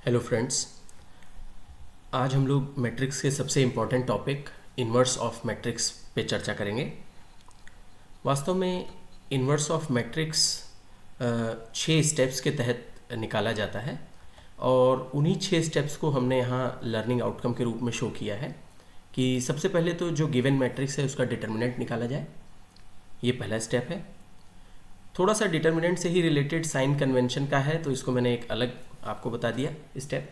Hello friends, आज हम लोग मैट्रिक्स के सबसे important topic inverse of matrix पे चर्चा करेंगे। वास्तव में इन्वर्स ऑफ मैट्रिक्स 6 स्टेप्स के तहत निकाला जाता है और उन्हीं 6 स्टेप्स को हमने यहाँ लर्निंग आउटकम के रूप में शो किया है कि सबसे पहले तो जो गिवन मैट्रिक्स है उसका डिटर्मिनेंट निकाला जाए। ये पहला स्टेप है। थोड़ा सा डिटर्मिनेंट से ही रिलेटेड साइन कन्वेंशन का है, तो इसको मैंने एक अलग आपको बता दिया स्टेप।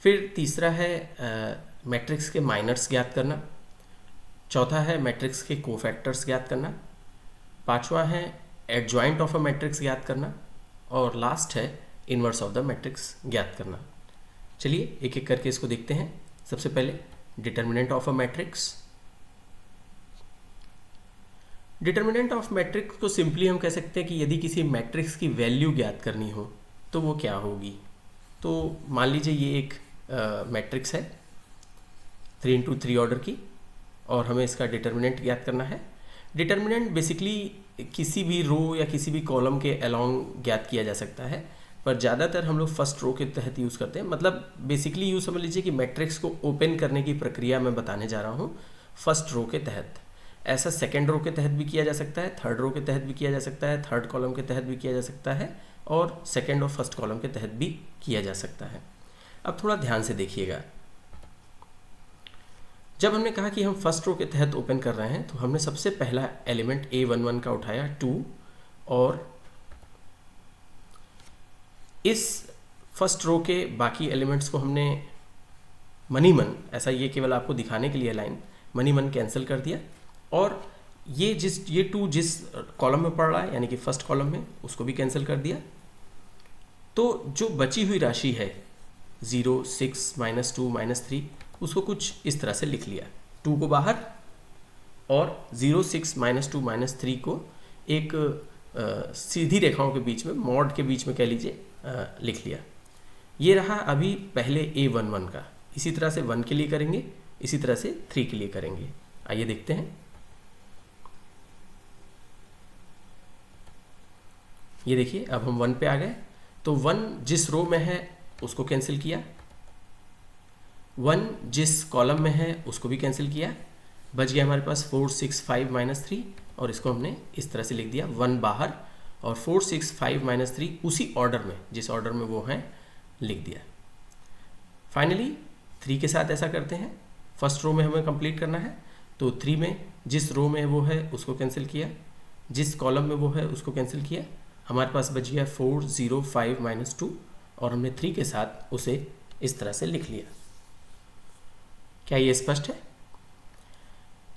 फिर तीसरा है मैट्रिक्स के माइनर्स ज्ञात करना। चौथा है मैट्रिक्स के कोफैक्टर्स ज्ञात करना। पांचवा है एडजॉइंट ऑफ अ मैट्रिक्स ज्ञात करना। और लास्ट है इन्वर्स ऑफ द मैट्रिक्स ज्ञात करना। चलिए एक एक करके इसको देखते हैं। सबसे पहले determinant of a matrix. Determinant of matrix को सिंपली हम कह सकते हैं कि यदि किसी मैट्रिक्स की वैल्यू ज्ञात करनी हो तो वो क्या होगी। तो मान लीजिए ये एक मैट्रिक्स है 3x3 ऑर्डर की और हमें इसका डिटर्मिनेंट ज्ञात करना है। डिटर्मिनेंट बेसिकली किसी भी रो या किसी भी कॉलम के अलोंग ज्ञात किया जा सकता है, पर ज़्यादातर हम लोग फर्स्ट रो के तहत यूज़ करते हैं। मतलब बेसिकली यूँ समझ लीजिए कि मैट्रिक्स को ओपन करने की प्रक्रिया मैं बताने जा रहा हूँ फर्स्ट रो के तहत। ऐसा सेकेंड रो के तहत भी किया जा सकता है, थर्ड रो के तहत भी किया जा सकता है, थर्ड कॉलम के तहत भी किया जा सकता है और सेकेंड और फर्स्ट कॉलम के तहत भी किया जा सकता है। अब थोड़ा ध्यान से देखिएगा। जब हमने कहा कि हम फर्स्ट रो के तहत ओपन कर रहे हैं तो हमने सबसे पहला एलिमेंट A11 का उठाया 2 और इस फर्स्ट रो के बाकी एलिमेंट्स को हमने मनी मन, ऐसा ये केवल आपको दिखाने के लिए लाइन, मनी मन कैंसिल कर दिया और ये 2 जिस कॉलम में पड़ रहा है यानी कि फर्स्ट कॉलम में उसको भी कैंसिल कर दिया। तो जो बची हुई राशि है 0, 6, -2, -3 उसको कुछ इस तरह से लिख लिया। 2 को बाहर और 0, 6, -2, -3 को एक सीधी रेखाओं के बीच में, मॉड के बीच में कह लीजिए, लिख लिया। ये रहा अभी पहले A11 का। इसी तरह से 1 के लिए करेंगे, इसी तरह से 3 के लिए करेंगे। आइए देखते हैं। ये देखिए अब हम 1 पे आ गए। तो 1 जिस रो में है उसको कैंसिल किया, 1 जिस कॉलम में है उसको भी कैंसिल किया। बच गया हमारे पास 4, 6, 5, -3 और इसको हमने इस तरह से लिख दिया 1 बाहर और 4, 6, 5, -3 उसी ऑर्डर में जिस ऑर्डर में वो हैं लिख दिया। फाइनली 3 के साथ ऐसा करते हैं। फर्स्ट रो में हमें कंप्लीट करना है तो 3 में जिस रो में वो है उसको कैंसिल किया, जिस कॉलम में वो है उसको कैंसिल किया। हमारे पास बच गया 4, 0, 5, -2 और हमने 3 के साथ उसे इस तरह से लिख लिया। क्या ये स्पष्ट है?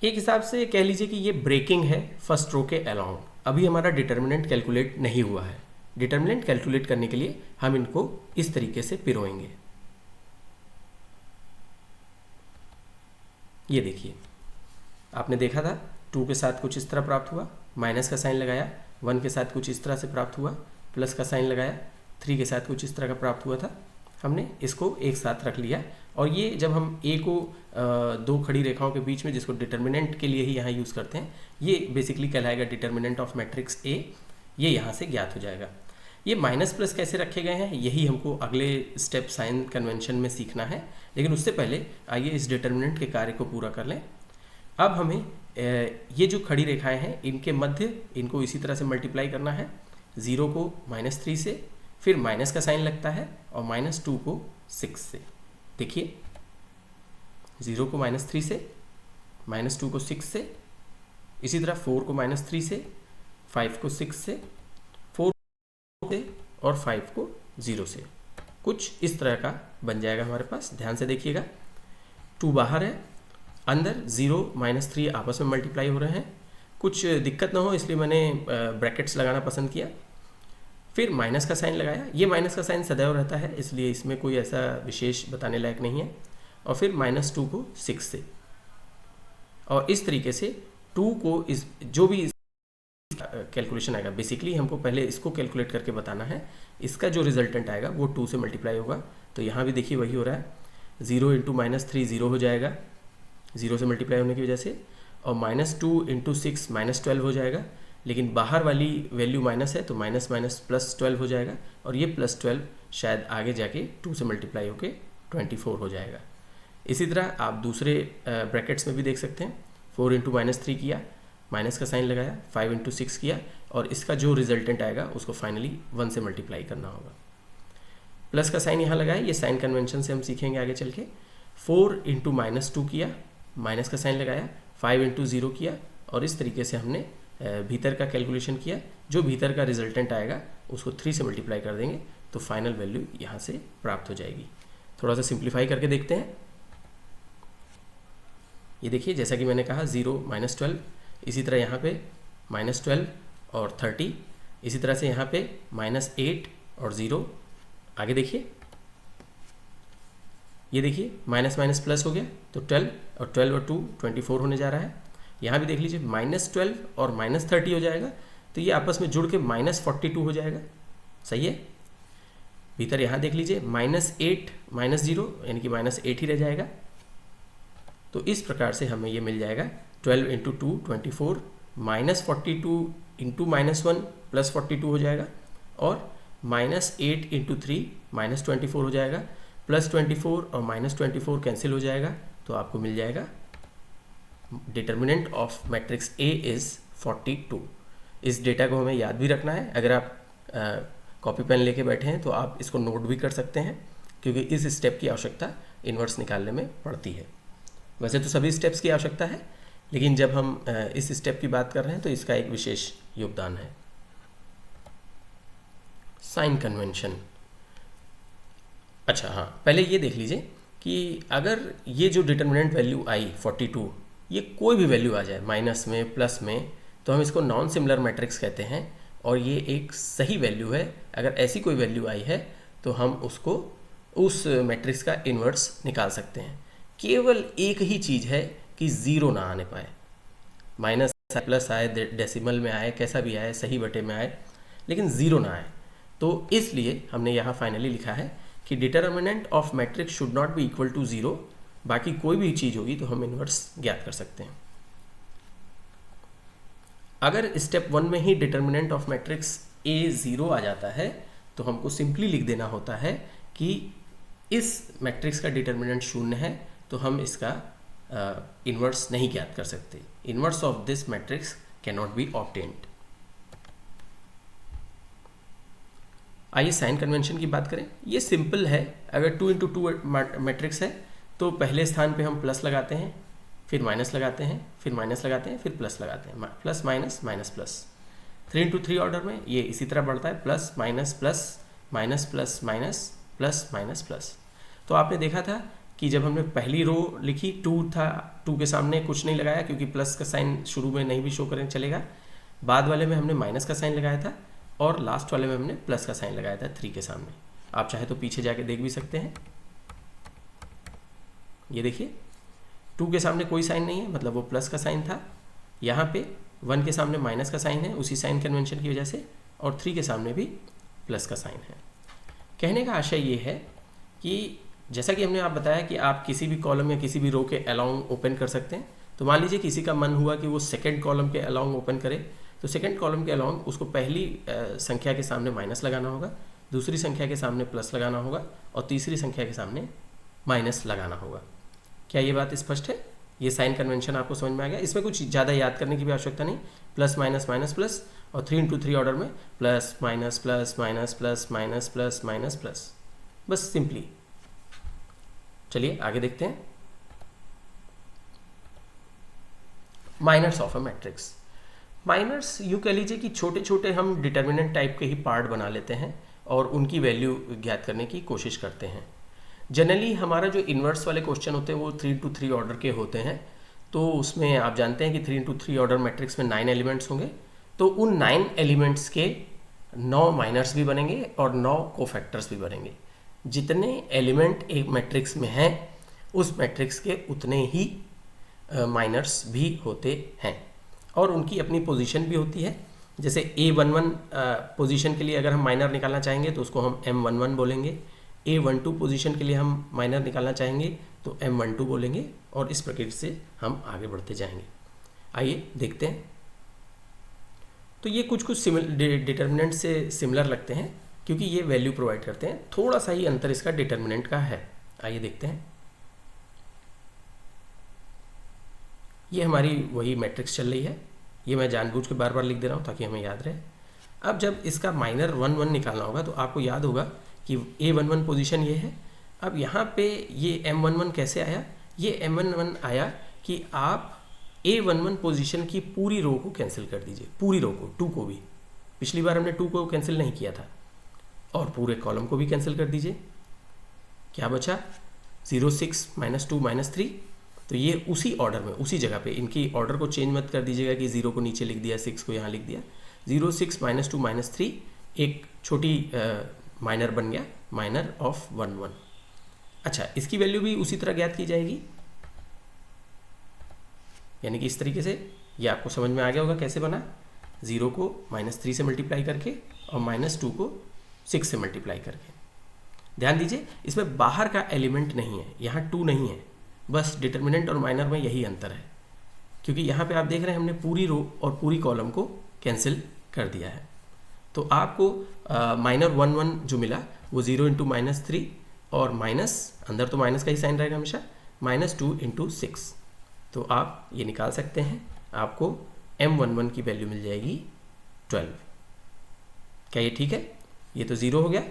एक हिसाब से कह लीजिए कि ये ब्रेकिंग है फर्स्ट रो के अलोंग। अभी हमारा डिटर्मिनेंट कैलकुलेट नहीं हुआ है। डिटर्मिनेंट कैलकुलेट करने के लिए हम इनको इस तरीके से पिरोएंगे। ये देखिए, आपने देखा था 2 के साथ कुछ इस तरह प्राप्त हुआ, माइनस का साइन लगाया, 1 के साथ कुछ इस तरह से प्राप्त हुआ, प्लस का साइन लगाया, 3 के साथ कुछ इस तरह का प्राप्त हुआ था। हमने इसको एक साथ रख लिया और ये जब हम A को 2 खड़ी रेखाओं के बीच में, जिसको डिटर्मिनेंट के लिए ही यहाँ यूज़ करते हैं, ये बेसिकली कहलाएगा डिटर्मिनेंट ऑफ मैट्रिक्स A। ये यहाँ से ज्ञात हो जाएगा। ये माइनस प्लस कैसे रखे गए हैं यही हमको अगले स्टेप साइन कन्वेंशन में सीखना है, लेकिन उससे पहले आइए इस डिटर्मिनेंट के कार्य को पूरा कर लें। अब हमें ये जो खड़ी रेखाएं हैं इनके मध्य इनको इसी तरह से मल्टीप्लाई करना है। 0 को -3 से, फिर माइनस का साइन लगता है और -2 को 6 से। देखिए 0 को -3 से, -2 को 6 से, इसी तरह 4 को -3 से, 5 को 6 से, 4 से और 5 को 0 से। कुछ इस तरह का बन जाएगा हमारे पास। ध्यान से देखिएगा, 2 बाहर है, अंदर 0, -3 आपस में मल्टीप्लाई हो रहे हैं। कुछ दिक्कत ना हो इसलिए मैंने ब्रैकेट्स लगाना पसंद किया। फिर माइनस का साइन लगाया। ये माइनस का साइन सदैव रहता है इसलिए इसमें कोई ऐसा विशेष बताने लायक नहीं है। और फिर -2 को 6 से, और इस तरीके से 2 को इस जो भी कैलकुलेशन आएगा, बेसिकली हमको पहले इसको कैलकुलेट करके बताना है। इसका जो रिजल्टेंट आएगा वो 2 से मल्टीप्लाई होगा। तो यहाँ भी देखिए वही हो रहा है, 0 × -3 0 हो जाएगा 0 से मल्टीप्लाई होने की वजह से, और -2 × 6 -12 हो जाएगा। लेकिन बाहर वाली वैल्यू माइनस है तो माइनस माइनस +12 हो जाएगा और ये +12 शायद आगे जाके 2 से मल्टीप्लाई होके 24 हो जाएगा। इसी तरह आप दूसरे ब्रैकेट्स में भी देख सकते हैं। 4 इंटू -3 किया, माइनस का साइन लगाया, 5 इंटू 6 किया, और इसका जो रिजल्टेंट आएगा उसको फाइनली 1 से मल्टीप्लाई करना होगा। प्लस का साइन यहाँ लगाया, ये साइन कन्वेंशन से हम सीखेंगे आगे चल के। 4 इंटू -2 किया, माइनस का साइन लगाया, 5 इंटू 0 किया, और इस तरीके से हमने भीतर का कैलकुलेशन किया। जो भीतर का रिजल्टेंट आएगा उसको 3 से मल्टीप्लाई कर देंगे तो फाइनल वैल्यू यहाँ से प्राप्त हो जाएगी। थोड़ा सा सिंप्लीफाई करके देखते हैं। ये देखिए, जैसा कि मैंने कहा 0 -12, इसी तरह यहाँ पे -12 और 30, इसी तरह से यहाँ पे -8 और 0। आगे देखिए, ये देखिए माइनस माइनस प्लस हो गया तो 12 और 12 और 2 24 होने जा रहा है। यहाँ भी देख लीजिए -12 और -30 हो जाएगा तो ये आपस में जुड़ के -42 हो जाएगा। सही है। भीतर यहाँ देख लीजिए -8 -0 यानी कि -8 ही रह जाएगा। तो इस प्रकार से हमें ये मिल जाएगा 12 इंटू 2 24, -42 इंटू -1 +42 हो जाएगा, और -8 इंटू 3 -24 हो जाएगा, +24 और -24 कैंसिल हो जाएगा तो आपको मिल जाएगा determinant of matrix A is 42। इस डेटा को हमें याद भी रखना है। अगर आप कॉपी पेन लेके बैठे हैं तो आप इसको नोट भी कर सकते हैं, क्योंकि इस स्टेप की आवश्यकता इन्वर्स निकालने में पड़ती है। वैसे तो सभी स्टेप्स की आवश्यकता है, लेकिन जब हम इस स्टेप की बात कर रहे हैं तो इसका एक विशेष योगदान है। Sign convention. अच्छा हाँ, पहले ये देख लीजिए कि अगर ये जो डिटर्मिनेंट वैल्यू आई 42, ये कोई भी वैल्यू आ जाए, माइनस में प्लस में, तो हम इसको नॉन सिमिलर मैट्रिक्स कहते हैं, और ये एक सही वैल्यू है। अगर ऐसी कोई वैल्यू आई है तो हम उसको उस मैट्रिक्स का इन्वर्स निकाल सकते हैं। केवल एक ही चीज़ है कि ज़ीरो ना आने पाए, माइनस प्लस आए, डेसिमल में आए, कैसा भी आए, सही बटे में आए, लेकिन ज़ीरो ना आए। तो इसलिए हमने यहाँ फाइनली लिखा है कि determinant of matrix should not be equal to 0। बाकी कोई भी चीज़ होगी तो हम इन्वर्स ज्ञात कर सकते हैं। अगर स्टेप 1 में ही डिटर्मिनेंट ऑफ मैट्रिक्स ए 0 आ जाता है तो हमको सिंपली लिख देना होता है कि इस मैट्रिक्स का डिटर्मिनेंट 0 है, तो हम इसका इन्वर्स नहीं ज्ञात कर सकते। Inverse of this matrix can not be obtained. आइए साइन कन्वेंशन की बात करें। ये सिंपल है। अगर 2 इंटू 2 मैट्रिक्स है तो पहले स्थान पे हम प्लस लगाते हैं, फिर माइनस लगाते हैं, फिर माइनस लगाते हैं, फिर प्लस लगाते हैं, plus minus minus plus. 3 into 3 order में ये इसी तरह बढ़ता है, plus minus plus minus plus minus plus minus plus. तो आपने देखा था कि जब हमने पहली रो लिखी 2 था, 2 के सामने कुछ नहीं लगाया क्योंकि प्लस का साइन शुरू में नहीं भी शो करें चलेगा। बाद वाले में हमने माइनस का साइन लगाया था और लास्ट वाले में हमने प्लस का साइन लगाया था 3 के सामने। आप चाहे तो पीछे जाके देख भी सकते हैं। ये देखिए 2 के सामने कोई साइन नहीं है, मतलब वो प्लस का साइन था। यहाँ पे 1 के सामने माइनस का साइन है उसी साइन कन्वेंशन की वजह से, और 3 के सामने भी प्लस का साइन है। कहने का आशय ये है कि जैसा कि हमने आप बताया कि आप किसी भी कॉलम या किसी भी रो के अलोंग ओपन कर सकते हैं। तो मान लीजिए किसी का मन हुआ कि वो सेकेंड कॉलम के अलोंग ओपन करे, तो सेकेंड कॉलम के अलोंग उसको पहली संख्या के सामने माइनस लगाना होगा, दूसरी संख्या के सामने प्लस लगाना होगा, और तीसरी संख्या के सामने माइनस लगाना होगा। क्या ये बात स्पष्ट है? ये साइन कन्वेंशन आपको समझ में आ गया। इसमें कुछ ज़्यादा याद करने की भी आवश्यकता नहीं। प्लस माइनस माइनस प्लस, और 3 इंटू 3 ऑर्डर में plus minus plus minus plus minus plus minus plus, बस सिंपली। चलिए आगे देखते हैं। Minors of a matrix. Minors यूँ कह लीजिए कि छोटे छोटे हम डिटर्मिनेंट टाइप के ही पार्ट बना लेते हैं और उनकी वैल्यू ज्ञात करने की कोशिश करते हैं। जनरली हमारा जो इन्वर्स वाले क्वेश्चन होते हैं वो 3 इंटू 3 ऑर्डर के होते हैं। तो उसमें आप जानते हैं कि 3 इंटू 3 ऑर्डर मैट्रिक्स में 9 एलिमेंट्स होंगे। तो उन 9 एलिमेंट्स के 9 माइनर्स भी बनेंगे और 9 कोफैक्टर्स भी बनेंगे। जितने एलिमेंट एक मैट्रिक्स में हैं उस मैट्रिक्स के उतने ही माइनर्स भी होते हैं, और उनकी अपनी पोजीशन भी होती है। जैसे A11 पोजीशन के लिए अगर हम माइनर निकालना चाहेंगे तो उसको हम M11 बोलेंगे। A12 पोजीशन के लिए हम माइनर निकालना चाहेंगे तो M12 बोलेंगे, और इस प्रकार से हम आगे बढ़ते जाएंगे। आइए देखते हैं। तो ये कुछ डिटर्मिनेंट से सिमिलर लगते हैं, क्योंकि ये वैल्यू प्रोवाइड करते हैं। थोड़ा सा ही अंतर इसका डिटर्मिनेंट का है। आइए देखते हैं। ये हमारी वही मैट्रिक्स चल रही है। ये मैं जानबूझ के बार बार लिख दे रहा हूँ ताकि हमें याद रहे। अब जब इसका माइनर 1 1 निकालना होगा तो आपको याद होगा कि A11 पोजीशन ये है। अब यहाँ पे ये M11 कैसे आया? ये M11 आया कि आप A11 पोजीशन की पूरी रो को कैंसिल कर दीजिए, पूरी रो को, 2 को भी। पिछली बार हमने 2 को कैंसिल नहीं किया था। और पूरे कॉलम को भी कैंसिल कर दीजिए। क्या बचा? 0 6 -2 -3। तो ये उसी ऑर्डर में, उसी जगह पे, इनकी ऑर्डर को चेंज मत कर दीजिएगा कि 0 को नीचे लिख दिया, 6 को यहाँ लिख दिया। 0 6 -2 -3 एक छोटी माइनर बन गया, माइनर ऑफ 1 1। अच्छा, इसकी वैल्यू भी उसी तरह ज्ञात की जाएगी, यानी कि इस तरीके से। ये आपको समझ में आ गया होगा कैसे बना। 0 को -3 से मल्टीप्लाई करके और -2 को 6 से मल्टीप्लाई करके। ध्यान दीजिए, इसमें बाहर का एलिमेंट नहीं है, यहाँ 2 नहीं है, बस डिटर्मिनेंट और माइनर में यही अंतर है। क्योंकि यहाँ पे आप देख रहे हैं हमने पूरी रो और पूरी कॉलम को कैंसिल कर दिया है। तो आपको माइनर 1 1 जो मिला वो 0 × -3 और माइनस, अंदर तो माइनस का ही साइन रहेगा हमेशा, -2 × 6। तो आप ये निकाल सकते हैं। आपको M11 की वैल्यू मिल जाएगी 12। क्या ये ठीक है? ये तो 0 हो गया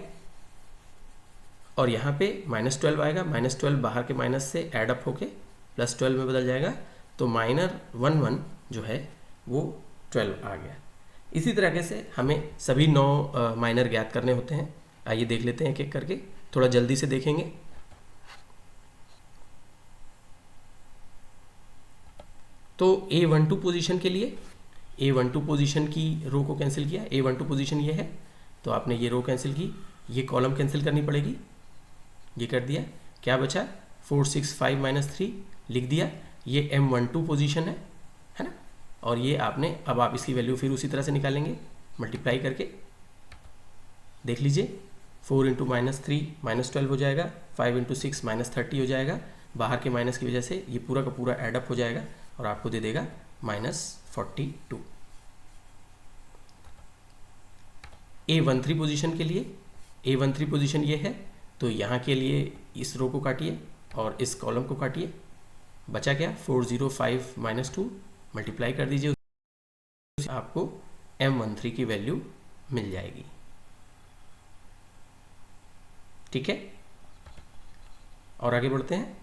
और यहाँ पे -12 आएगा। -12 बाहर के माइनस से ऐड अप होके +12 में बदल जाएगा। तो माइनर 1 1 जो है वो 12 आ गया। इसी तरीके से हमें सभी 9 माइनर ज्ञात करने होते हैं। आइए देख लेते हैं एक एक करके, थोड़ा जल्दी से देखेंगे। तो A12 पोजीशन के लिए, A12 पोजीशन की रो को कैंसिल किया। A12 पोजीशन ये है, तो आपने ये रो कैंसिल की, ये कॉलम कैंसिल करनी पड़ेगी। ये कर दिया। क्या बचा? 4 6 5 -3 लिख दिया। ये M12 पोजीशन है ना। और ये आपने, अब आप इसकी वैल्यू फिर उसी तरह से निकालेंगे मल्टीप्लाई करके। देख लीजिए, 4 × -3 -12 हो जाएगा, 5 × 6 -30 हो जाएगा। बाहर के माइनस की वजह से ये पूरा का पूरा एडअप हो जाएगा और आपको दे देगा -42। A13 पोजीशन के लिए, A13 पोजीशन ये है, तो यहाँ के लिए इस रो को काटिए और इस कॉलम को काटिए। बचा क्या? 4 0 5 -2 मल्टीप्लाई कर दीजिए, आपको M13 की वैल्यू मिल जाएगी। ठीक है, और आगे बढ़ते हैं।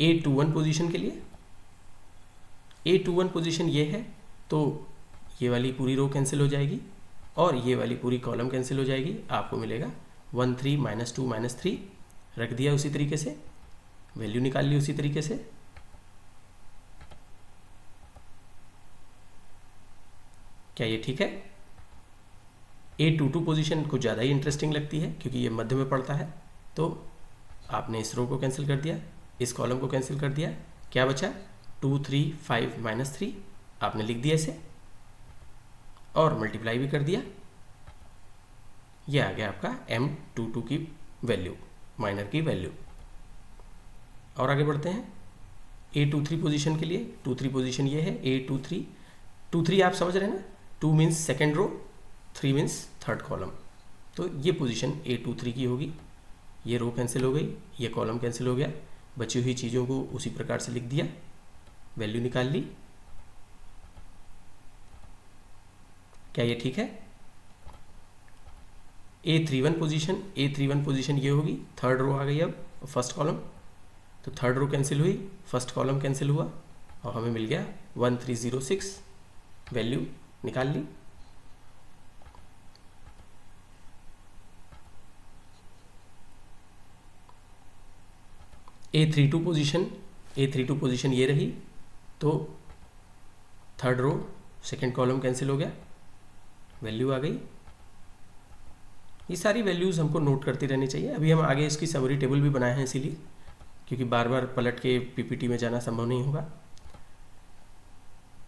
A21 पोजीशन के लिए, A21 पोजीशन ये है, तो ये वाली पूरी रो कैंसिल हो जाएगी और ये वाली पूरी कॉलम कैंसिल हो जाएगी। आपको मिलेगा 1 3 -2 -3। रख दिया उसी तरीके से, वैल्यू निकाल ली उसी तरीके से। क्या ये ठीक है? A22 पोजीशन कुछ ज़्यादा ही इंटरेस्टिंग लगती है क्योंकि ये मध्य में पड़ता है। तो आपने इस रो को कैंसिल कर दिया, इस कॉलम को कैंसिल कर दिया। क्या बचा? 2 3 5 -3 आपने लिख दिया इसे और मल्टीप्लाई भी कर दिया। ये आ गया आपका M22 की वैल्यू, माइनर की वैल्यू। और आगे बढ़ते हैं A23 पोजीशन के लिए। 23 पोजीशन ये है A23। 23 आप समझ रहे हैं ना, 2 means second row, 3 means third column. तो ये पोजीशन A23 की होगी। ये रो कैंसिल हो गई, ये कॉलम कैंसिल हो गया, बची हुई चीज़ों को उसी प्रकार से लिख दिया, वैल्यू निकाल ली। क्या ये ठीक है? A31 पोजीशन, A31 पोजीशन ये होगी, थर्ड रो आ गई अब, फर्स्ट कॉलम। तो थर्ड रो कैंसिल हुई, फर्स्ट कॉलम कैंसिल हुआ और हमें मिल गया 1306, वैल्यू निकाल ली। A32 पोजीशन, A32 पोजीशन ये रही, तो third row second column cancel हो गया, वैल्यू आ गई। ये सारी वैल्यूज़ हमको नोट करती रहनी चाहिए। अभी हम आगे इसकी समरी टेबल भी बनाए हैं इसीलिए, क्योंकि बार बार पलट के पीपीटी में जाना संभव नहीं होगा।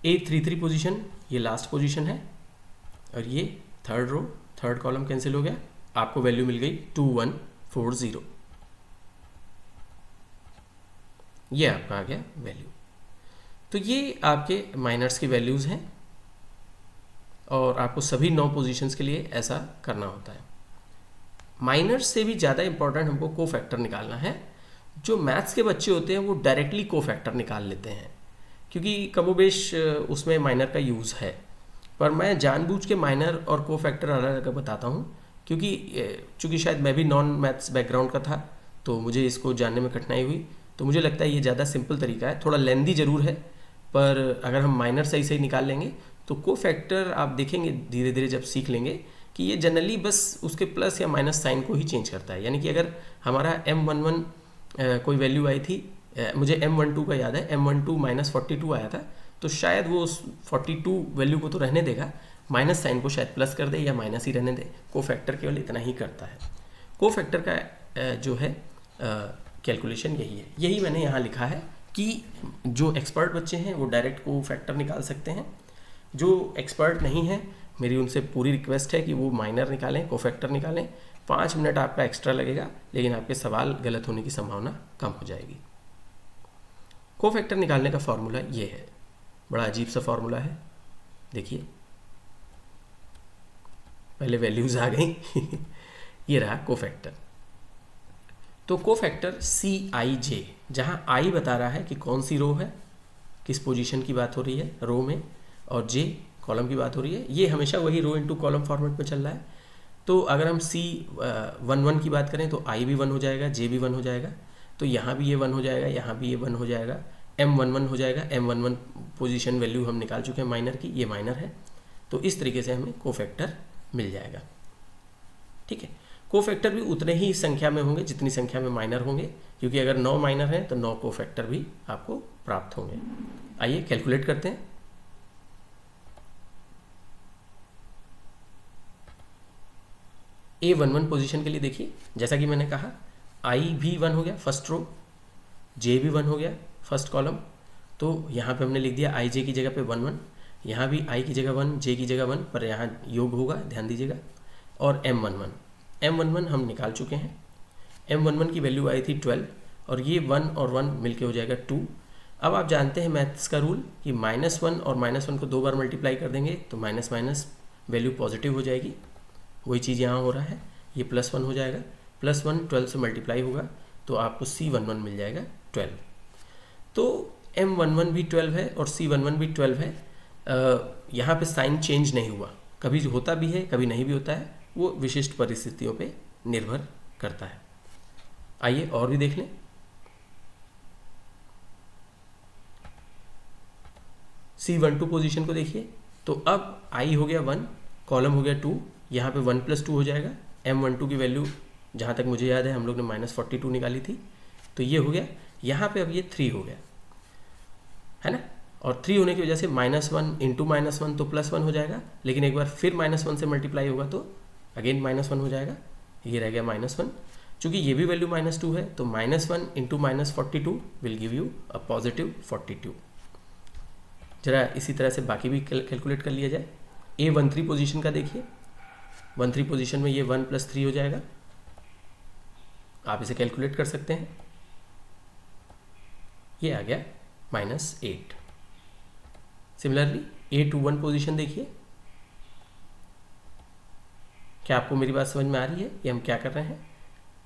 A33 पोजीशन ये लास्ट पोजीशन है और ये third row, third column cancel हो गया, आपको वैल्यू मिल गई 2140। ये आपका आ गया वैल्यू। तो ये आपके माइनर्स की वैल्यूज़ हैं और आपको सभी 9 पोजीशंस के लिए ऐसा करना होता है। माइनर से भी ज़्यादा इंपॉर्टेंट हमको को फैक्टर निकालना है। जो मैथ्स के बच्चे होते हैं वो डायरेक्टली को फैक्टर निकाल लेते हैं, क्योंकि कमोबेश उसमें माइनर का यूज़ है। पर मैं जानबूझ के माइनर और को फैक्टर अलग अलग बताता हूँ, क्योंकि चूँकि शायद मैं भी नॉन मैथ्स बैकग्राउंड का था तो मुझे इसको जानने में कठिनाई हुई, तो मुझे लगता है ये ज़्यादा सिंपल तरीका है। थोड़ा लेंदी ज़रूर है, पर अगर हम माइनर सही सही निकाल लेंगे तो को फैक्टर आप देखेंगे धीरे धीरे जब सीख लेंगे कि ये जनरली बस उसके प्लस या माइनस साइन को ही चेंज करता है। यानी कि अगर हमारा M11 कोई वैल्यू आई थी, मुझे M12 का याद है, M12 माइनस 42 आया था, तो शायद वो उस 42 वैल्यू को तो रहने देगा, माइनस साइन को शायद प्लस कर दे या माइनस ही रहने दे। को फैक्टर केवल इतना ही करता है। को फैक्टर का जो है कैलकुलेशन यही है। यही मैंने यहाँ लिखा है कि जो एक्सपर्ट बच्चे हैं वो डायरेक्ट को फैक्टर निकाल सकते हैं। जो एक्सपर्ट नहीं है, मेरी उनसे पूरी रिक्वेस्ट है कि वो माइनर निकालें, को फैक्टर निकालें। 5 मिनट आपका एक्स्ट्रा लगेगा, लेकिन आपके सवाल गलत होने की संभावना कम हो जाएगी। को फैक्टर निकालने का फॉर्मूला ये है, बड़ा अजीब सा फॉर्मूला है। देखिए पहले वैल्यूज़ आ गई ये रहा को फैक्टर। तो को फैक्टर CIJ, जहाँ I बता रहा है कि कौन सी रो है, किस पोजीशन की बात हो रही है रो में, और J कॉलम की बात हो रही है। ये हमेशा वही रो इनटू कॉलम फॉर्मेट में चल रहा है। तो अगर हम C11 की बात करें तो I भी 1 हो जाएगा, J भी 1 हो जाएगा, तो यहाँ भी ये 1 हो जाएगा, यहाँ भी ये 1 हो जाएगा, M11 हो जाएगा। M11 पोजीशन वैल्यू हम निकाल चुके हैं माइनर की, ये माइनर है। तो इस तरीके से हमें को फैक्टर मिल जाएगा। ठीक है, को फैक्टर भी उतने ही संख्या में होंगे जितनी संख्या में माइनर होंगे, क्योंकि अगर 9 माइनर हैं तो 9 को फैक्टर भी आपको प्राप्त होंगे। आइए कैलकुलेट करते हैं। A11 पोजीशन के लिए देखिए, जैसा कि मैंने कहा I भी 1 हो गया फर्स्ट रो, J भी 1 हो गया फर्स्ट कॉलम। तो यहाँ पे हमने लिख दिया IJ की जगह पे 1 1, यहाँ भी I की जगह 1, J की जगह 1, पर यहाँ योग होगा, ध्यान दीजिएगा। और M11 हम निकाल चुके हैं। M11 की वैल्यू आई थी 12, और ये 1 और 1 मिलके हो जाएगा 2। अब आप जानते हैं मैथ्स का रूल कि -1 और -1 को 2 बार मल्टीप्लाई कर देंगे तो माइनस माइनस वैल्यू पॉजिटिव हो जाएगी। वही चीज़ यहाँ हो रहा है, ये +1 हो जाएगा, +1 12 से मल्टीप्लाई होगा तो आपको C11 मिल जाएगा 12। तो M11 भी 12 है और C11 भी 12 है। यहाँ पे साइन चेंज नहीं हुआ, कभी होता भी है कभी नहीं भी होता है, वो विशिष्ट परिस्थितियों पे निर्भर करता है। आइए और भी देख लें। C12 पोजीशन को देखिए, तो अब I हो गया 1, कॉलम हो गया 2, यहाँ पे 1 + 2 हो जाएगा। M12 की वैल्यू जहाँ तक मुझे याद है हम लोग ने -42 निकाली थी, तो ये हो गया। यहाँ पे अब ये 3 हो गया, है ना, और 3 होने की वजह से -1 × -1 तो +1 हो जाएगा, लेकिन एक बार फिर -1 से मल्टीप्लाई होगा तो अगेन -1 हो जाएगा, ये रह गया -1। चूँकि ये भी वैल्यू -2 है तो -1 × -42 will give you a positive 42। जरा इसी तरह से बाकी भी कैलकुलेट कर लिया जाए। A13 पोजीशन का देखिए, 13 पोजीशन में ये 1 + 3 हो जाएगा, आप इसे कैलकुलेट कर सकते हैं। ये आ गया -8। सिमिलरली A21 पोजीशन देखिए, क्या आपको मेरी बात समझ में आ रही है? ये हम क्या कर रहे हैं,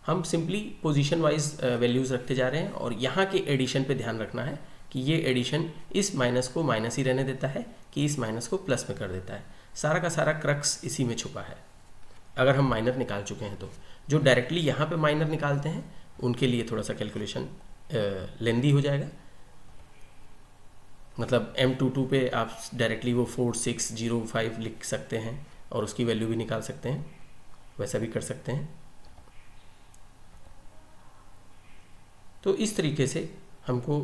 हम सिंपली पोजीशन वाइज वैल्यूज़ रखते जा रहे हैं, और यहाँ के एडिशन पे ध्यान रखना है कि ये एडिशन इस माइनस को माइनस ही रहने देता है कि इस माइनस को प्लस में कर देता है। सारा का सारा क्रक्स इसी में छुपा है। अगर हम माइनर निकाल चुके हैं तो जो डायरेक्टली यहाँ पे माइनर निकालते हैं उनके लिए थोड़ा सा कैलकुलेशन लेंदी हो जाएगा। मतलब M22 पे आप डायरेक्टली वो 4605 लिख सकते हैं और उसकी वैल्यू भी निकाल सकते हैं, वैसा भी कर सकते हैं। तो इस तरीके से हमको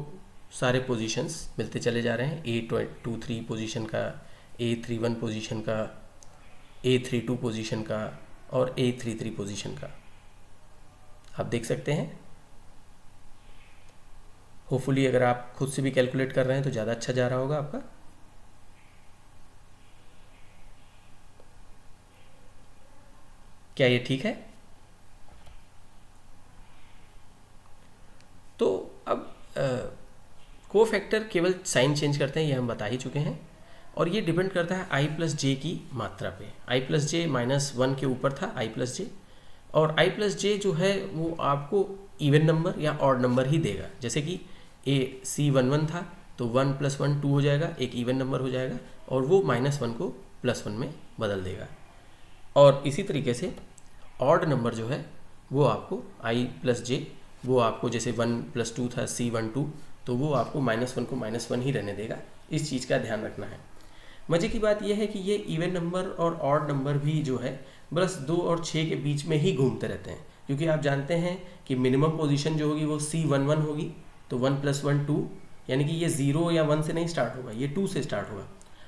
सारे पोजीशंस मिलते चले जा रहे हैं। A23 पोजीशन का, A31 पोजीशन का, A32 पोजीशन का और A33 पोजीशन का आप देख सकते हैं। होपफुली अगर आप खुद से भी कैलकुलेट कर रहे हैं तो ज़्यादा अच्छा जा रहा होगा आपका। क्या ये ठीक है? तो अब को फैक्टर केवल साइन चेंज करते हैं, ये हम बता ही चुके हैं, और ये डिपेंड करता है I + j की मात्रा पे। I + j -1 के ऊपर था I + j, और i प्लस जे जो है वो आपको इवन नंबर या ऑड नंबर ही देगा। जैसे कि C11 था तो 1 + 1 2 हो जाएगा, एक इवन नंबर हो जाएगा, और वो -1 को +1 में बदल देगा। और इसी तरीके से ऑड नंबर जो है वो आपको i प्लस जे, वो आपको जैसे 1 + 2 था C12, तो वो आपको -1 को -1 ही रहने देगा। इस चीज़ का ध्यान रखना है। मज़े की बात यह है कि ये इवन नंबर और ऑड नंबर भी जो है बस 2 और 6 के बीच में ही घूमते रहते हैं, क्योंकि आप जानते हैं कि मिनिमम पोजीशन जो होगी वो C11 होगी, तो 1 + 1 2, यानी कि ये 0 या 1 से नहीं स्टार्ट होगा, ये 2 से स्टार्ट होगा।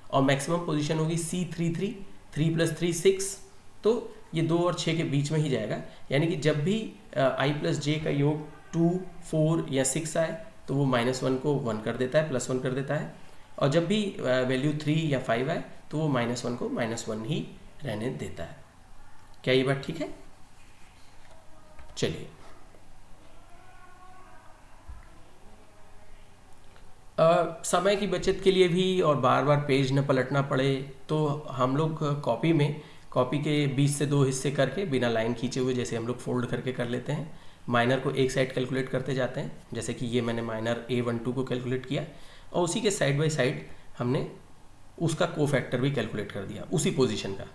और मैक्सिमम पोजीशन होगी C33, 3 + 3 6, तो ये 2 और 6 के बीच में ही जाएगा। यानी कि जब भी i प्लस जे का योग 2, 4 या 6 आए तो वो -1 को 1 कर देता है, +1 कर देता है, और जब भी वैल्यू 3 या 5 आए तो वो -1 को -1 ही रहने देता है। क्या ये बात ठीक है? चलिए, समय की बचत के लिए भी और बार बार पेज न पलटना पड़े तो हम लोग कॉपी के 20 से 2 हिस्से करके बिना लाइन खींचे हुए जैसे हम लोग फोल्ड करके कर लेते हैं। माइनर को एक साइड कैलकुलेट करते जाते हैं, जैसे कि ये मैंने माइनर A12 को कैलकुलेट किया, और उसी के साइड बाय साइड हमने उसका कोफैक्टर भी कैलकुलेट कर दिया उसी पोजीशन का।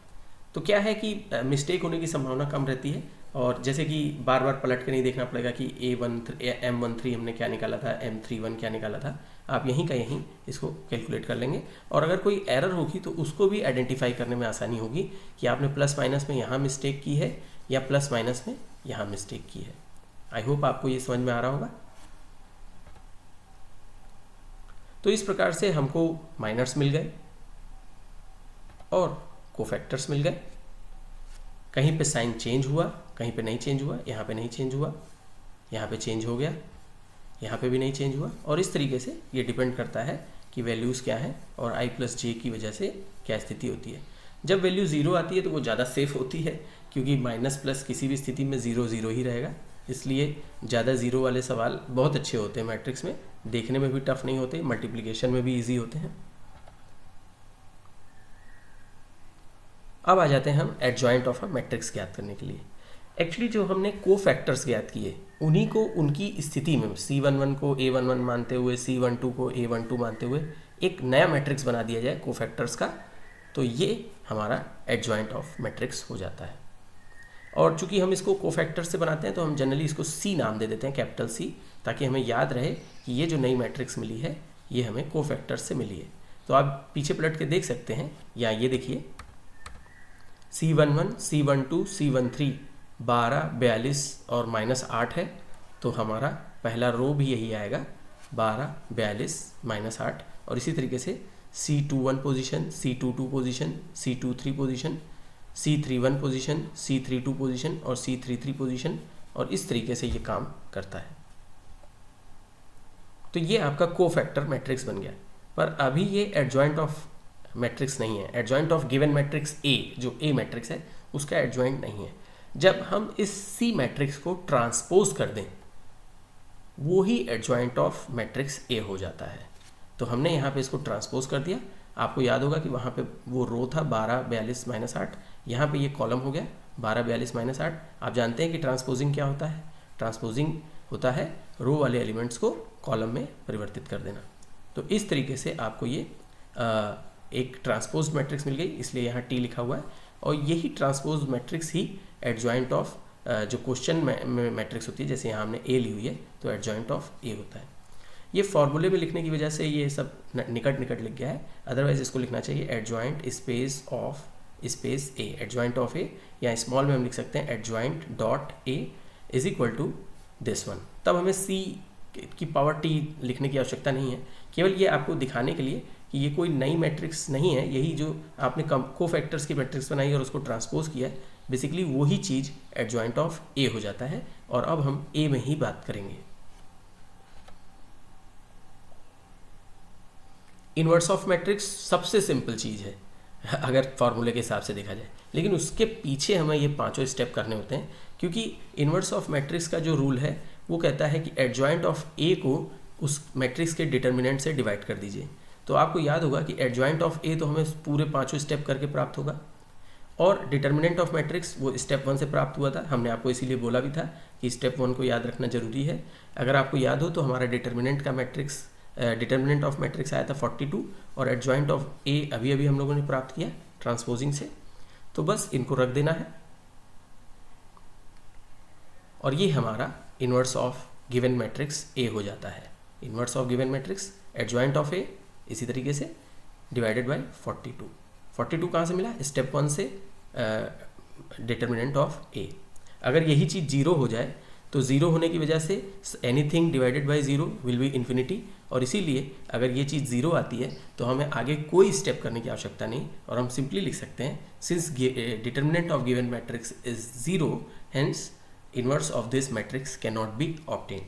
तो क्या है कि मिस्टेक होने की संभावना कम रहती है, और जैसे कि बार बार पलट के नहीं देखना पड़ेगा कि M13 हमने क्या निकाला था, M31 क्या निकाला था। आप यहीं का यहीं इसको कैलकुलेट कर लेंगे, और अगर कोई एरर होगी तो उसको भी आइडेंटिफाई करने में आसानी होगी कि आपने प्लस माइनस में यहाँ मिस्टेक की है या प्लस माइनस में यहाँ मिस्टेक की है। आई होप आपको ये समझ में आ रहा होगा। तो इस प्रकार से हमको माइनर्स मिल गए और कोफैक्टर्स मिल गए। कहीं पे साइन चेंज हुआ, कहीं पे नहीं चेंज हुआ, यहाँ पे नहीं चेंज हुआ, यहाँ पे चेंज हो गया, यहाँ पे भी नहीं चेंज हुआ, और इस तरीके से ये डिपेंड करता है कि वैल्यूज़ क्या हैं और i प्लस जे की वजह से क्या स्थिति होती है। जब वैल्यू 0 आती है तो वो ज़्यादा सेफ होती है, क्योंकि माइनस प्लस किसी भी स्थिति में 0 0 ही रहेगा, इसलिए ज़्यादा ज़ीरो वाले सवाल बहुत अच्छे होते हैं मैट्रिक्स में, देखने में भी टफ नहीं होते, मल्टीप्लिकेशन में भी ईजी होते हैं। अब आ जाते हैं हम एडजॉइंट ऑफ अ मैट्रिक्स ज्ञात करने के लिए। एक्चुअली जो हमने कोफैक्टर्स ज्ञात किए उन्हीं को उनकी स्थिति में C11 को A11 मानते हुए, C12 को A12 मानते हुए एक नया मैट्रिक्स बना दिया जाए कोफैक्टर्स का, तो ये हमारा एडजॉइंट ऑफ मैट्रिक्स हो जाता है। और चूंकि हम इसको कोफैक्टर से बनाते हैं तो हम जनरली इसको C नाम दे देते हैं, कैपिटल C, ताकि हमें याद रहे कि ये जो नई मैट्रिक्स मिली है ये हमें कोफैक्टर से मिली है। तो आप पीछे पलट के देख सकते हैं, या ये देखिए C11, C12, C13 12, 42 और -8 है, तो हमारा पहला रो भी यही आएगा 12, 42, -8। और इसी तरीके से C21 position, C22 position, C23 position, C31 position, C32 position और C33 पोजीशन, और इस तरीके से ये काम करता है। तो ये आपका कोफैक्टर मैट्रिक्स बन गया। पर अभी ये एडजॉइंट ऑफ मैट्रिक्स नहीं है। Adjoint of given matrix A, जो A मैट्रिक्स है उसका एडजॉइंट नहीं है। जब हम इस C मैट्रिक्स को ट्रांसपोज कर दें वो ही एडजॉइंट ऑफ मैट्रिक्स A हो जाता है। तो हमने यहाँ पे इसको ट्रांसपोज कर दिया। आपको याद होगा कि वहाँ पे वो रो था 12, 42, -8, यहाँ पे ये कॉलम हो गया 12, 42, -8। आप जानते हैं कि ट्रांसपोजिंग क्या होता है? ट्रांसपोजिंग होता है रो वाले एलिमेंट्स को कॉलम में परिवर्तित कर देना। तो इस तरीके से आपको ये एक ट्रांसपोज मैट्रिक्स मिल गई, इसलिए यहाँ T लिखा हुआ है। और यही transpose matrix he adjoint of जो क्वेश्चन मैट्रिक्स होती है, जैसे यहाँ हमने A ली हुई है तो एडजॉइंट ऑफ A होता है। ये फॉर्मूले में लिखने की वजह से ये सब निकट निकट लिख गया है, अदरवाइज इसको लिखना चाहिए adjoint space of space A, adjoint of A, या स्मॉल में हम लिख सकते हैं adjoint dot A is equal to this one. तब हमें C की पावर T लिखने की आवश्यकता नहीं है, केवल ये आपको दिखाने के लिए कि ये कोई नई मैट्रिक्स नहीं है। यही जो आपने कोफैक्टर्स की मैट्रिक्स बनाई और उसको ट्रांसपोज किया है, बेसिकली वही चीज़ एडजॉइंट ऑफ A हो जाता है। और अब हम A में ही बात करेंगे। इनवर्स ऑफ मैट्रिक्स सबसे सिंपल चीज़ है अगर फॉर्मूले के हिसाब से देखा जाए, लेकिन उसके पीछे हमें ये पांचों स्टेप करने होते हैं, क्योंकि इनवर्स ऑफ मैट्रिक्स का जो रूल है वो कहता है कि एडजॉइंट ऑफ A को उस मैट्रिक्स के डिटर्मिनेंट से डिवाइड कर दीजिए। तो आपको याद होगा कि एडजॉइंट ऑफ A तो हमें पूरे पांचों स्टेप करके प्राप्त होगा, और डिटर्मिनेंट ऑफ मैट्रिक्स वो स्टेप 1 से प्राप्त हुआ था, हमने आपको इसीलिए बोला भी था कि स्टेप 1 को याद रखना जरूरी है। अगर आपको याद हो तो हमारा डिटर्मिनेंट ऑफ मैट्रिक्स आया था 42 और एडजॉइंट ऑफ ए अभी अभी हम लोगों ने प्राप्त किया ट्रांसपोजिंग से। तो बस इनको रख देना है और ये हमारा inverse of given matrix A हो जाता है। Inverse of given matrix adjoint of A इसी तरीके से डिवाइडेड बाय 42। 42 कहाँ से मिला? स्टेप 1 से डिटर्मिनेंट ऑफ ए। अगर यही चीज़ 0 हो जाए तो 0 होने की वजह say anything divided by 0 will be infinity, और इसीलिए अगर ये चीज़ 0 आती है तो हमें आगे कोई स्टेप करने की आवश्यकता नहीं और हम सिंपली लिख सकते हैं since determinant of given matrix is 0 hence inverse of this matrix can not be obtain.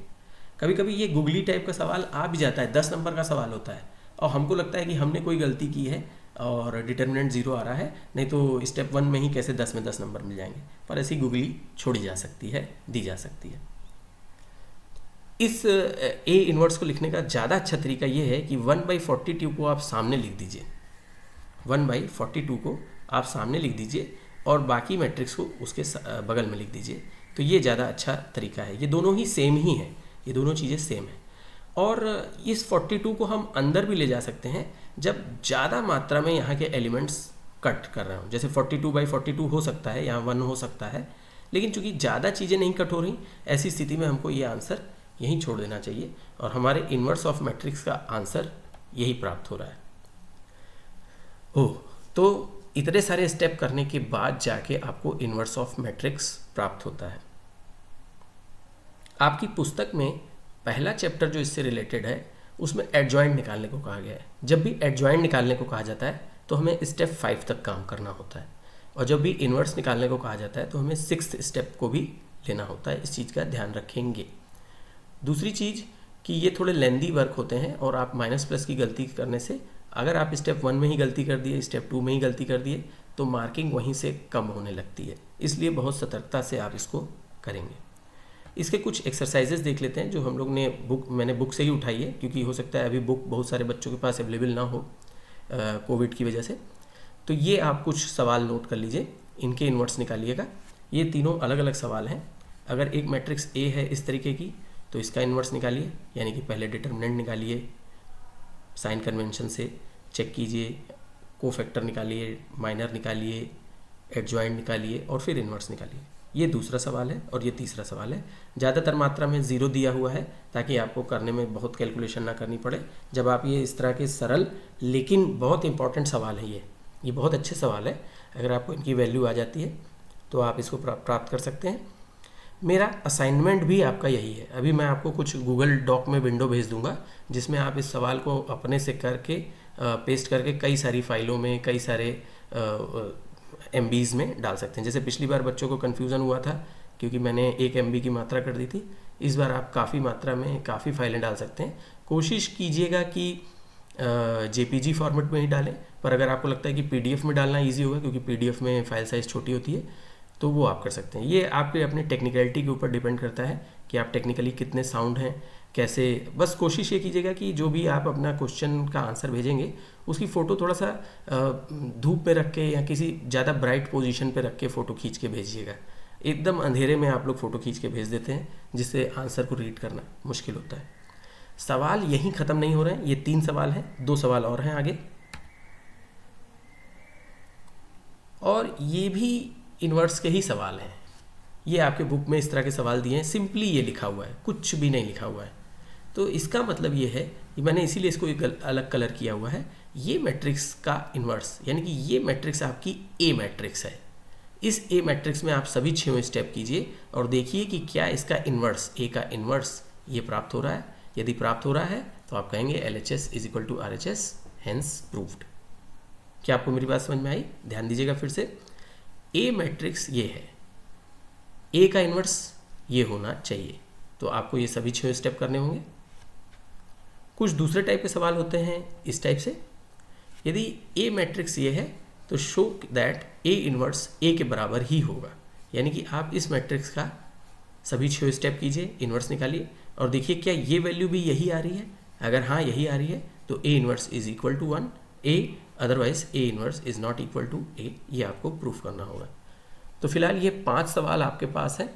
कभी कभी ये गूगली टाइप का सवाल आ भी जाता है, 10 नंबर का सवाल होता है और हमको लगता है कि हमने कोई गलती की है और डिटर्मिनेंट 0 आ रहा है, नहीं तो स्टेप 1 में ही कैसे 10 में 10 नंबर मिल जाएंगे। पर ऐसी गूगली छोड़ी जा सकती है, दी जा सकती है। इस ए इन्वर्स को लिखने का ज़्यादा अच्छा तरीका ये है कि 1/42 को आप सामने लिख दीजिए। 1/42 को आप सामने लिख दीजिए और बाकी मैट्रिक्स को उसके बगल में लिख दीजिए, तो ये ज़्यादा अच्छा तरीका है। ये दोनों ही सेम ही हैं, ये दोनों चीज़ें सेम हैं। और इस 42 को हम अंदर भी ले जा सकते हैं जब ज़्यादा मात्रा में यहाँ के एलिमेंट्स कट कर रहे हो। जैसे 42/42 हो सकता है, यहाँ 1 हो सकता है, लेकिन चूंकि ज़्यादा चीज़ें नहीं कट हो रही, ऐसी स्थिति में हमको ये आंसर यहीं छोड़ देना चाहिए और हमारे इन्वर्स ऑफ मैट्रिक्स का आंसर यही प्राप्त हो रहा है। तो इतने सारे स्टेप करने के बाद जाके आपको इन्वर्स ऑफ मैट्रिक्स प्राप्त होता है। आपकी पुस्तक में पहला चैप्टर जो इससे रिलेटेड है उसमें एडजॉइंट निकालने को कहा गया है। जब भी एडजॉइंट निकालने को कहा जाता है तो हमें स्टेप 5 तक काम करना होता है, और जब भी इन्वर्स निकालने को कहा जाता है तो हमें 6th स्टेप को भी लेना होता है। इस चीज़ का ध्यान रखेंगे। दूसरी चीज़ कि ये थोड़े लेंदी वर्क होते हैं और आप माइनस प्लस की गलती करने से, अगर आप स्टेप 1 में ही गलती कर दिए, स्टेप 2 में ही गलती कर दिए, तो मार्किंग वहीं से कम होने लगती है। इसलिए बहुत सतर्कता से आप इसको करेंगे। इसके कुछ एक्सरसाइजेस देख लेते हैं जो हम लोग ने मैंने बुक से ही उठाई है, क्योंकि हो सकता है अभी बुक बहुत सारे बच्चों के पास अवेलेबल ना हो कोविड की वजह से। तो ये आप कुछ सवाल नोट कर लीजिए, इनके इन्वर्स निकालिएगा। ये तीनों अलग अलग सवाल हैं। अगर एक मैट्रिक्स ए है इस तरीके की तो इसका इन्वर्स निकालिए, यानी कि पहले डिटर्मिनेंट निकालिए, साइन कन्वेंशन से चेक कीजिए, कोफैक्टर निकालिए, माइनर निकालिए, एडजॉइंट निकालिए और फिर इन्वर्स निकालिए। ये दूसरा सवाल है और ये तीसरा सवाल है। ज़्यादातर मात्रा में 0 दिया हुआ है ताकि आपको करने में बहुत कैलकुलेशन ना करनी पड़े। जब आप ये इस तरह के सरल लेकिन बहुत इंपॉर्टेंट सवाल है, ये बहुत अच्छे सवाल है, अगर आपको इनकी वैल्यू आ जाती है तो आप इसको प्राप्त कर सकते हैं। मेरा असाइनमेंट भी आपका यही है। अभी मैं आपको कुछ गूगल डॉक में विंडो भेज दूंगा जिसमें आप इस सवाल को अपने से करके पेस्ट करके कई सारी फाइलों में, कई सारे MBs में डाल सकते हैं। जैसे पिछली बार बच्चों को कन्फ्यूज़न हुआ था क्योंकि मैंने 1 MB की मात्रा कर दी थी, इस बार आप काफ़ी मात्रा में काफ़ी फाइलें डाल सकते हैं। कोशिश कीजिएगा कि JPG फॉर्मेट में ही डालें, पर अगर आपको लगता है कि PDF में डालना ईजी होगा क्योंकि PDF में फाइल साइज़ छोटी होती है, तो वो आप कर सकते हैं। ये आपके अपने टेक्निकलिटी के ऊपर डिपेंड करता है कि आप टेक्निकली कितने साउंड हैं, कैसे। बस कोशिश ये कीजिएगा कि जो भी आप अपना क्वेश्चन का आंसर भेजेंगे उसकी फ़ोटो थोड़ा सा धूप पे रख के या किसी ज़्यादा ब्राइट पोजीशन पे रख के फ़ोटो खींच के भेजिएगा। एकदम अंधेरे में आप लोग फ़ोटो खींच के भेज देते हैं जिससे आंसर को रीड करना मुश्किल होता है। सवाल यहीं ख़त्म नहीं हो रहे हैं, ये 3 सवाल हैं, 2 सवाल और हैं आगे, और ये भी इन्वर्स के ही सवाल हैं। ये आपके बुक में इस तरह के सवाल दिए हैं, सिंपली ये लिखा हुआ है, कुछ भी नहीं लिखा हुआ है। तो इसका मतलब ये है कि मैंने इसीलिए इसको एक अलग कलर किया हुआ है। ये मैट्रिक्स का इन्वर्स, यानी कि ये मैट्रिक्स आपकी ए मैट्रिक्स है। इस ए मैट्रिक्स में आप सभी 6 स्टेप कीजिए और देखिए कि क्या इसका इन्वर्स, ए का इन्वर्स ये प्राप्त हो रहा है। यदि प्राप्त हो रहा है तो आप कहेंगे LHS = RHS, हेंस प्रूव्ड। क्या आपको मेरी बात समझ में आई? ध्यान दीजिएगा फिर से। ए मैट्रिक्स ये है, ए का इन्वर्स ये होना चाहिए, तो आपको ये सभी 6 स्टेप करने होंगे। कुछ दूसरे टाइप के सवाल होते हैं इस टाइप से, यदि ए मैट्रिक्स ये है तो शो दैट ए इन्वर्स ए के बराबर ही होगा, यानी कि आप इस मैट्रिक्स का सभी 6 स्टेप कीजिए, इन्वर्स निकालिए और देखिए क्या ये वैल्यू भी यही आ रही है। अगर हाँ यही आ रही है तो A inverse = 1, A otherwise A inverse is not equal to A, ये आपको प्रूफ करना होगा। तो फिलहाल ये 5 सवाल आपके पास हैं।